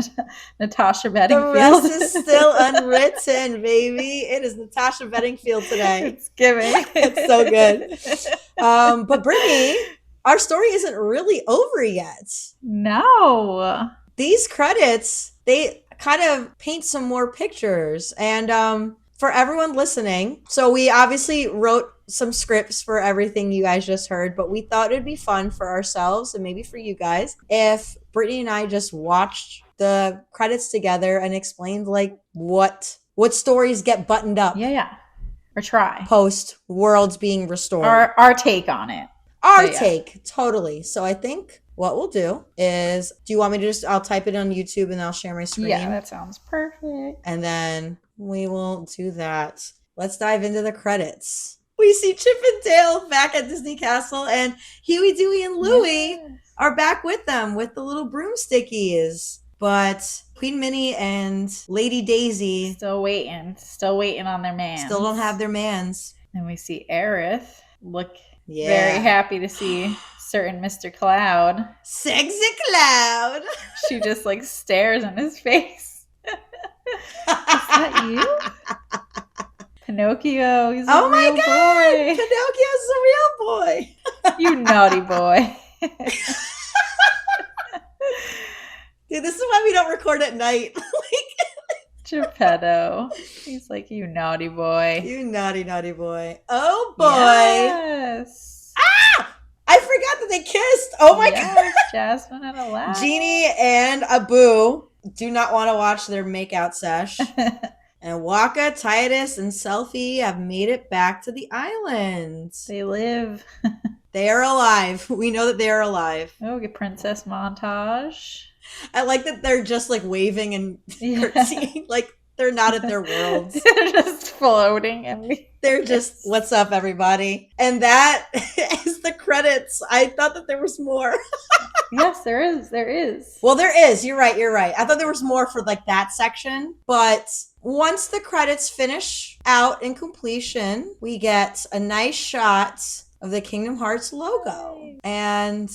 S1: Natasha Bedingfield.
S2: The rest is still unwritten, baby. It is Natasha Bedingfield today.
S1: It's giving.
S2: It's so good. But Brittany, our story isn't really over yet.
S1: No.
S2: These credits, they kind of paint some more pictures. And for everyone listening, so we obviously wrote some scripts for everything you guys just heard, but we thought it'd be fun for ourselves and maybe for you guys if Brittany and I just watched the credits together and explained like what stories get buttoned up.
S1: Yeah. Or try.
S2: Post worlds being restored.
S1: Our take on it.
S2: Our take, totally. So I think what we'll do is, do you want me to I'll type it on YouTube and I'll share my screen?
S1: Yeah, that sounds perfect.
S2: And then we will do that. Let's dive into the credits. We see Chip and Dale back at Disney Castle, and Huey, Dewey, and Louie are back with them with the little broomstickies. But Queen Minnie and Lady Daisy
S1: still waiting on their man.
S2: Still don't have their mans.
S1: And we see Aerith look very happy to see certain Mr. Cloud.
S2: Sexy Cloud.
S1: She just like stares in his face. Is that you? Pinocchio, he's a real boy.
S2: Pinocchio's a real boy.
S1: You naughty boy.
S2: Dude, this is why we don't record at night.
S1: Geppetto. He's like, you naughty boy.
S2: You naughty, naughty boy. Oh, boy.
S1: Yes.
S2: Ah! I forgot that they kissed. Oh, my God.
S1: Jasmine and Aladdin.
S2: Genie and Abu do not want to watch their makeout sesh. And Waka, Titus, and Selfie have made it back to the island.
S1: They live.
S2: They are alive. We know that they are alive.
S1: Oh, get princess montage.
S2: I like that they're just like waving and curtsying. Like they're not at their worlds.
S1: They're just floating. And
S2: they're just, what's up, everybody? And that is the credits. I thought that there was more.
S1: Yes, there is. There is.
S2: Well, there is. You're right. I thought there was more for like that section. But once the credits finish out in completion, we get a nice shot of the Kingdom Hearts logo. And,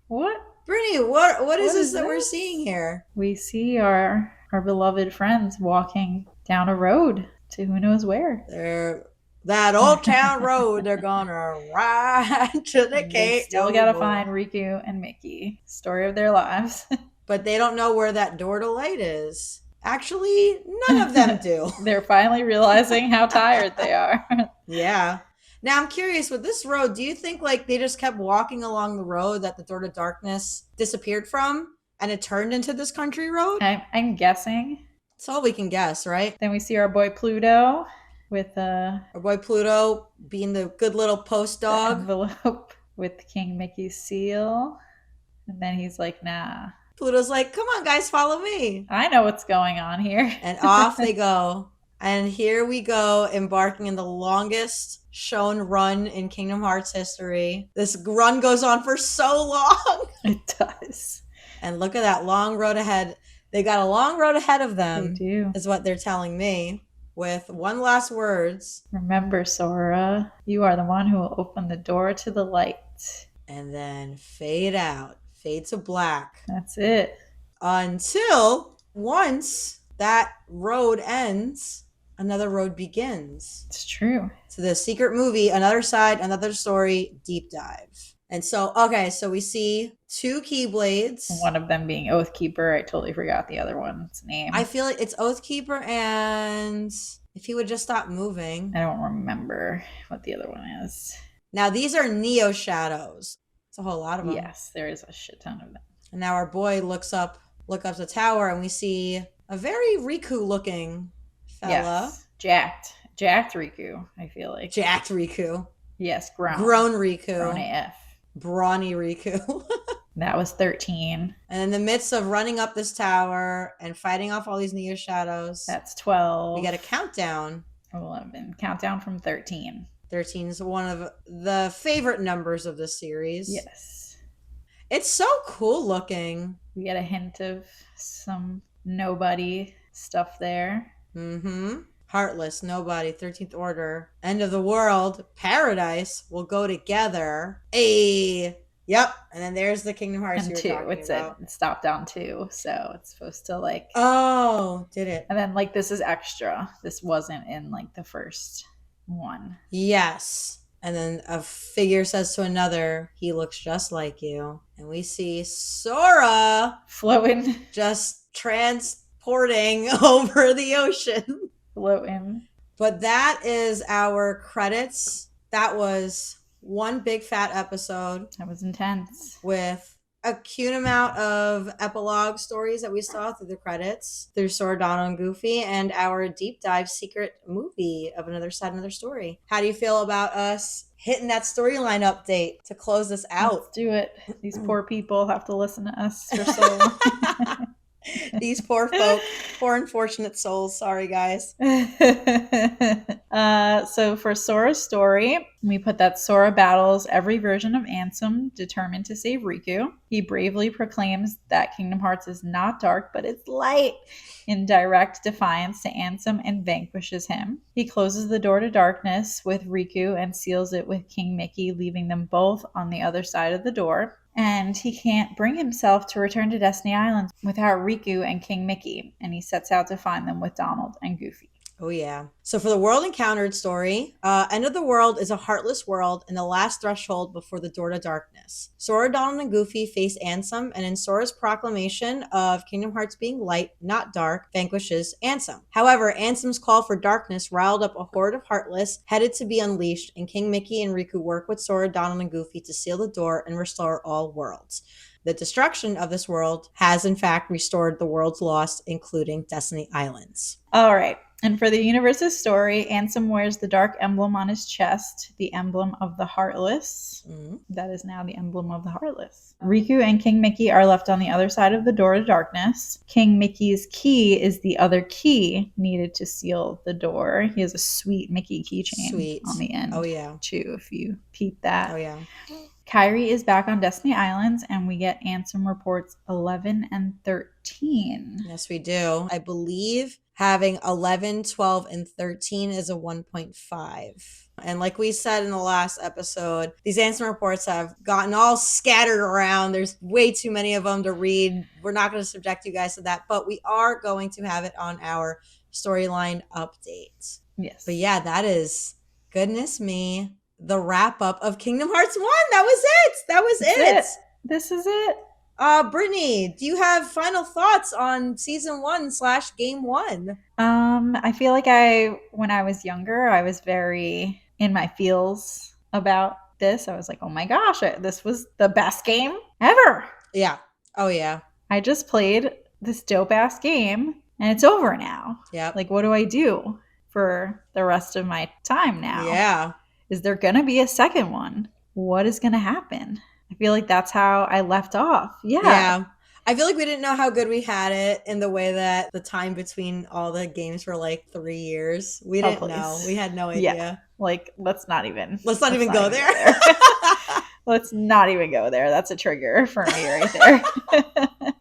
S1: what?
S2: Brittany, what is this that we're seeing here?
S1: We see our beloved friends walking down a road to who knows where.
S2: That old town road, they're gonna ride to the cave.
S1: Still gotta find Riku and Mickey. Story of their lives.
S2: But they don't know where that door to light is. Actually, none of them do.
S1: They're finally realizing how tired they are.
S2: Yeah. Now, I'm curious, with this road, do you think like they just kept walking along the road that the Door to Darkness disappeared from and it turned into this country road?
S1: I'm guessing.
S2: That's all we can guess, right?
S1: Then we see our boy Pluto with our
S2: boy Pluto being the good little post dog.
S1: Envelope with King Mickey's seal. And then he's like, nah.
S2: Pluto's like, come on, guys, follow me.
S1: I know what's going on here.
S2: And off they go. And here we go, embarking in the longest shown run in Kingdom Hearts history. This run goes on for so long.
S1: It does.
S2: And look at that long road ahead. They got a long road ahead of them.
S1: They do.
S2: Is what they're telling me. With one last words.
S1: Remember, Sora, you are the one who will open the door to the light.
S2: And then fade out. Fade to black.
S1: That's it.
S2: Until once that road ends, another road begins.
S1: It's true.
S2: So the secret movie, Another Side, Another Story, deep dive. And so, so we see two Keyblades.
S1: One of them being Oathkeeper. I totally forgot the other one's name.
S2: I feel like it's Oathkeeper, and if he would just stop moving.
S1: I don't remember what the other one is.
S2: Now, these are Neo Shadows. It's a whole lot of them.
S1: Yes, there is a shit ton of them.
S2: And now our boy look up the tower, and we see a very Riku-looking fella.
S1: Yes. Jacked Riku, I feel like.
S2: Jacked Riku.
S1: Yes, grown
S2: Riku.
S1: Grown AF.
S2: Brawny Riku.
S1: That was 13.
S2: And in the midst of running up this tower and fighting off all these Neo Shadows.
S1: That's 12.
S2: We get a countdown.
S1: 11. Countdown from 13.
S2: 13 is one of the favorite numbers of the series.
S1: Yes.
S2: It's so cool looking.
S1: We get a hint of some nobody stuff there.
S2: Mm-hmm. Heartless, nobody, 13th Order, end of the world, paradise will go together. Yep. And then there's the Kingdom Hearts
S1: and
S2: you were
S1: 2.
S2: talking about.
S1: It stopped down 2, so it's supposed to like.
S2: Oh, did it?
S1: And then like this is extra. This wasn't in like the first one.
S2: Yes. And then a figure says to another, he looks just like you. And we see Sora
S1: floating,
S2: just transporting over the ocean.
S1: Floating.
S2: But that is our credits. That was one big fat episode.
S1: That was intense.
S2: With a cute amount of epilogue stories that we saw through the credits, through Sora, Donald, and Goofy, and our deep dive secret movie of Another Side, Another Story. How do you feel about us hitting that storyline update to close this out?
S1: Let's do it. These poor people have to listen to us for so long.
S2: These poor folk, poor unfortunate souls. Sorry, guys.
S1: So for Sora's story, we put that Sora battles every version of Ansem, determined to save Riku. He bravely proclaims that Kingdom Hearts is not dark, but it's light, in direct defiance to Ansem, and vanquishes him. He closes the door to darkness with Riku and seals it with King Mickey, leaving them both on the other side of the door. And he can't bring himself to return to Destiny Islands without Riku and King Mickey, and he sets out to find them with Donald and Goofy.
S2: Oh, yeah. So for the World Encountered story, End of the World is a heartless world and the last threshold before the door to darkness. Sora, Donald, and Goofy face Ansem, and in Sora's proclamation of Kingdom Hearts being light, not dark, vanquishes Ansem. However, Ansem's call for darkness riled up a horde of Heartless headed to be unleashed, and King Mickey and Riku work with Sora, Donald, and Goofy to seal the door and restore all worlds. The destruction of this world has, in fact, restored the worlds lost, including Destiny Islands.
S1: All right. And for the universe's story, Ansem wears the dark emblem on his chest, the emblem of the Heartless. That is now the emblem of the Heartless. Riku and King Mickey are left on the other side of the door to darkness. King Mickey's key is the other key needed to seal the door. He has a sweet Mickey keychain on the end.
S2: Oh, yeah.
S1: Too, if you peep that.
S2: Oh, yeah.
S1: Kairi is back on Destiny Islands, and we get Ansem reports 11 and 13.
S2: Yes, we do. I believe having 11, 12, and 13 is a 1.5. And like we said in the last episode, these Ansem reports have gotten all scattered around. There's way too many of them to read. We're not going to subject you guys to that, but we are going to have it on our storyline update.
S1: Yes.
S2: But yeah, that is, goodness me, the wrap up of Kingdom Hearts 1. That was it.
S1: This is it.
S2: Brittany, do you have final thoughts on season 1/game 1?
S1: I feel like when I was younger, I was very in my feels about this. I was like, oh my gosh, this was the best game ever.
S2: Yeah. Oh yeah.
S1: I just played this dope ass game and it's over now.
S2: Yeah.
S1: Like, what do I do for the rest of my time now?
S2: Yeah.
S1: Is there going to be a second one? What is going to happen? I feel like that's how I left off. Yeah.
S2: I feel like we didn't know how good we had it in the way that the time between all the games were like 3 years. We didn't know. We had no idea.
S1: Yeah. Like, let's not even
S2: go there.
S1: Let's not even go there. That's a trigger for me right there.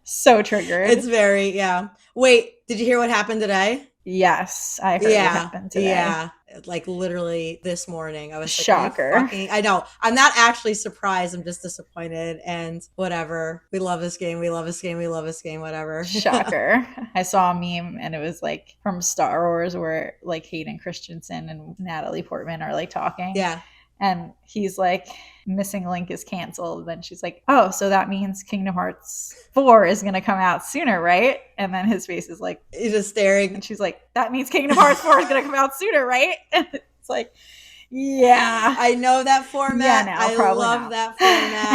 S1: So triggered.
S2: It's very, yeah. Wait, did you hear what happened today?
S1: Yes, I heard what happened today.
S2: Yeah, like literally this morning. I was
S1: shocker.
S2: Like, I know. I'm not actually surprised. I'm just disappointed and whatever. We love this game. We love this game. We love this game. Whatever.
S1: Shocker. I saw a meme and it was like from Star Wars where like Hayden Christensen and Natalie Portman are like talking.
S2: Yeah.
S1: And he's like, Missing Link is canceled. Then she's like, oh, so that means Kingdom Hearts 4 is going to come out sooner, right? And then his face is like,
S2: he's just staring.
S1: And she's like, that means Kingdom Hearts 4 is going to come out sooner, right? And it's like, yeah.
S2: I know that format.
S1: Yeah, no,
S2: I love
S1: not.
S2: that format.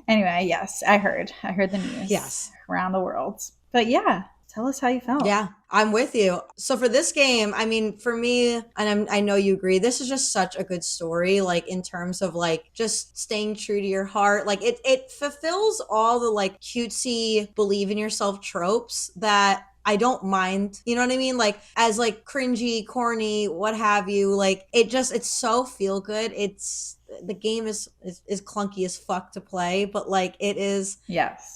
S1: Anyway, yes, I heard the news.
S2: Yes.
S1: Around the world. But yeah. Tell us how you felt.
S2: Yeah, I'm with you. So for this game, I mean, for me, and I know you agree, this is just such a good story, like in terms of like just staying true to your heart. Like it fulfills all the like cutesy believe in yourself tropes that I don't mind, you know what I mean? Like as like cringy, corny, what have you, like it's so feel good. The game is clunky as fuck to play, but like it is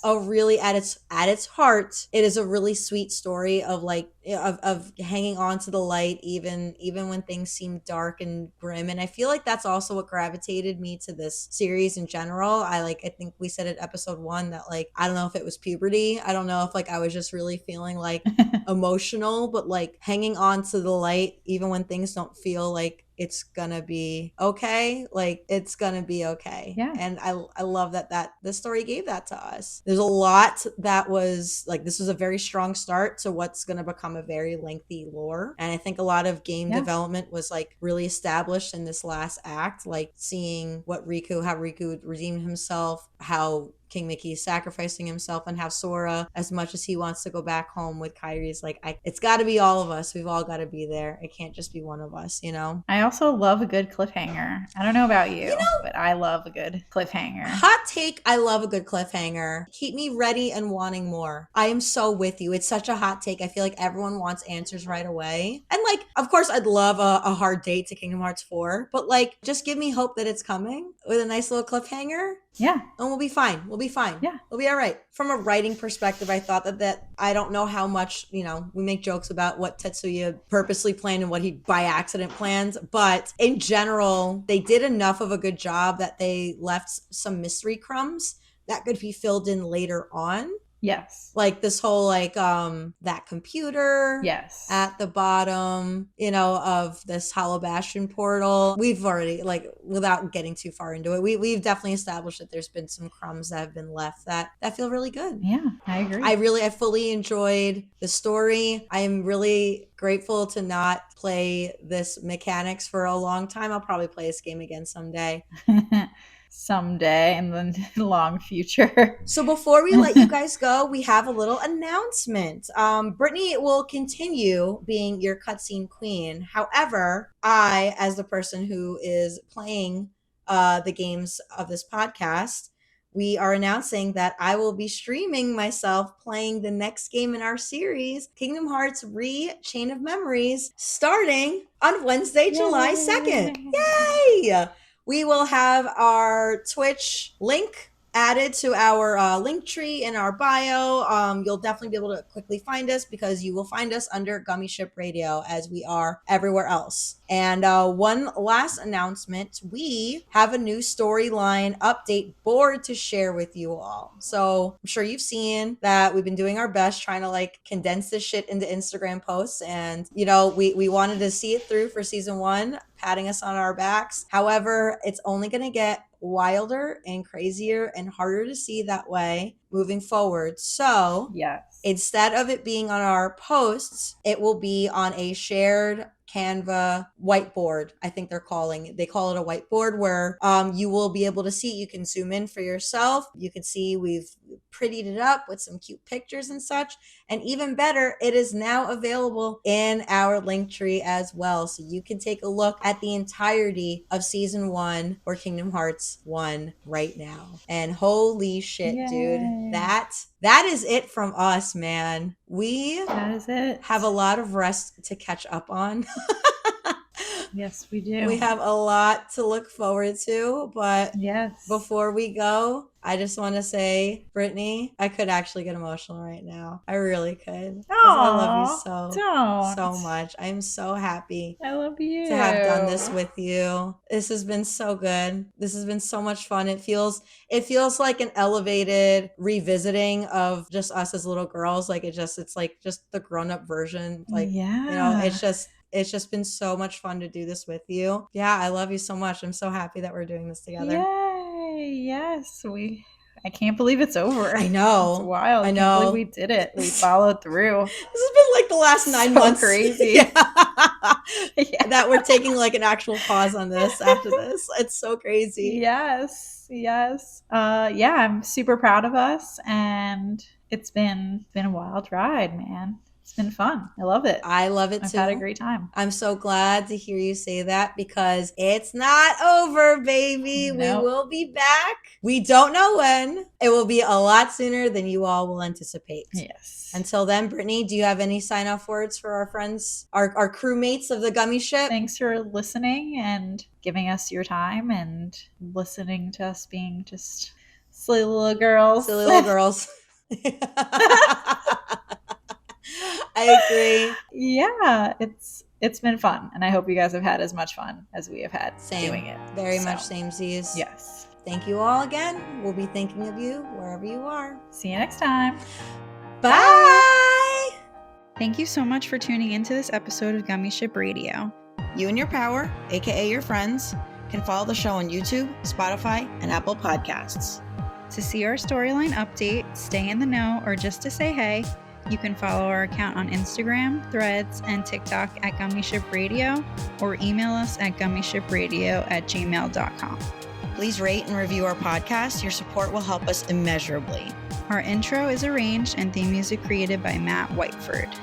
S2: a really at its heart, it is a really sweet story of like of hanging on to the light even when things seem dark and grim. And I feel like that's also what gravitated me to this series in general. I think we said at episode 1 that like I don't know if it was puberty, I don't know if like I was just really feeling like emotional, but like hanging on to the light even when things don't feel like it's gonna be okay, like it's gonna be okay. And I love that this story gave that to us. There's a lot that was like, this was a very strong start to what's gonna become a very lengthy lore, and I think a lot of game development was like really established in this last act, like seeing how Riku would redeem himself, how King Mickey sacrificing himself, and how Sora, as much as he wants to go back home with Kyrie's like, it's got to be all of us. We've all got to be there. It can't just be one of us, you know?
S1: I also love a good cliffhanger. I don't know about you, but I love a good cliffhanger.
S2: Hot take, I love a good cliffhanger. Keep me ready and wanting more. I am so with you. It's such a hot take. I feel like everyone wants answers right away. And like, of course, I'd love a hard date to Kingdom Hearts 4, but like, just give me hope that it's coming with a nice little cliffhanger.
S1: Yeah.
S2: And we'll be fine. We'll be fine.
S1: Yeah.
S2: We'll be all right. From a writing perspective, I thought that I don't know how much, you know, we make jokes about what Tetsuya purposely planned and what he by accident plans. But in general, they did enough of a good job that they left some mystery crumbs that could be filled in later on.
S1: Yes.
S2: Like this whole like that computer at the bottom, you know, of this Hollow Bastion portal. We've already, like, without getting too far into it, we've definitely established that there's been some crumbs that have been left that feel really good.
S1: Yeah, I agree.
S2: I fully enjoyed the story. I am really grateful to not play this mechanics for a long time. I'll probably play this game again someday.
S1: Someday in the long future.
S2: So before we let you guys go, we have a little announcement. Brittany will continue being your cutscene queen. However, I, as the person who is playing the games of this podcast, we are announcing that I will be streaming myself playing the next game in our series, Kingdom Hearts Re: Chain of Memories, starting on Wednesday, July 2nd. Yay! We will have our Twitch link added to our link tree in our bio. You'll definitely be able to quickly find us because you will find us under Gummi Ship Radio as we are everywhere else. And one last announcement, we have a new storyline update board to share with you all. So I'm sure you've seen that we've been doing our best trying to like condense this shit into Instagram posts. And, you know, we wanted to see it through for season 1, patting us on our backs. However, it's only going to get wilder and crazier and harder to see that way moving forward. So instead of it being on our posts, it will be on a shared Canva whiteboard. I think they call it a whiteboard where you will be able to see, you can zoom in for yourself. You can see we've prettied it up with some cute pictures and such. And even better, it is now available in our link tree as well. So you can take a look at the entirety of season 1 or Kingdom Hearts 1 right now. And holy shit, dude, that is it from us, man.
S1: That is it.
S2: Have a lot of rest to catch up on.
S1: Yes, we do.
S2: We have a lot to look forward to, but before we go, I just want to say, Brittany, I could actually get emotional right now. I really could. I love you so much. I'm so happy.
S1: I love you
S2: to have done this with you. This has been so good. This has been so much fun. It feels like an elevated revisiting of just us as little girls. Like it's like just the grown-up version. Like, you know, it's just been so much fun to do this with you. Yeah, I love you so much. I'm so happy that we're doing this together.
S1: Yay! Yes, I can't believe it's over.
S2: I know.
S1: It's wild.
S2: I know.
S1: Can't believe we did it. We followed through.
S2: This has been like the last 9 months.
S1: Crazy.
S2: That we're taking like an actual pause on this after this. It's so crazy.
S1: Yes. I'm super proud of us, and it's been a wild ride, man. It's been fun. I love it.
S2: I love it too.
S1: I've had a great time.
S2: I'm so glad to hear you say that because it's not over, baby. Nope. We will be back. We don't know when. It will be a lot sooner than you all will anticipate.
S1: Yes.
S2: Until then, Brittany, do you have any sign-off words for our friends, our crewmates of the Gummi Ship?
S1: Thanks for listening and giving us your time and listening to us being just silly little girls.
S2: Silly little girls. I agree.
S1: Yeah, it's been fun, and I hope you guys have had as much fun as we have had doing it.
S2: Very much samesies.
S1: Yes.
S2: Thank you all again. We'll be thinking of you wherever you are.
S1: See you next time.
S2: Bye.
S1: Thank you so much for tuning into this episode of Gummi Ship Radio.
S2: You and your power, aka your friends, can follow the show on YouTube, Spotify, and Apple Podcasts.
S1: To see our storyline update, stay in the know, or just to say hey, you can follow our account on Instagram, Threads, and TikTok at Gummi Ship Radio, or email us at gummishipradio@gmail.com.
S2: Please rate and review our podcast. Your support will help us immeasurably.
S1: Our intro is arranged and theme music created by Matt Whiteford.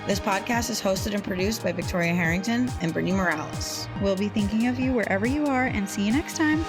S2: This podcast is hosted and produced by Victoria Harrington and Brittany Morales.
S1: We'll be thinking of you wherever you are, and see you next time.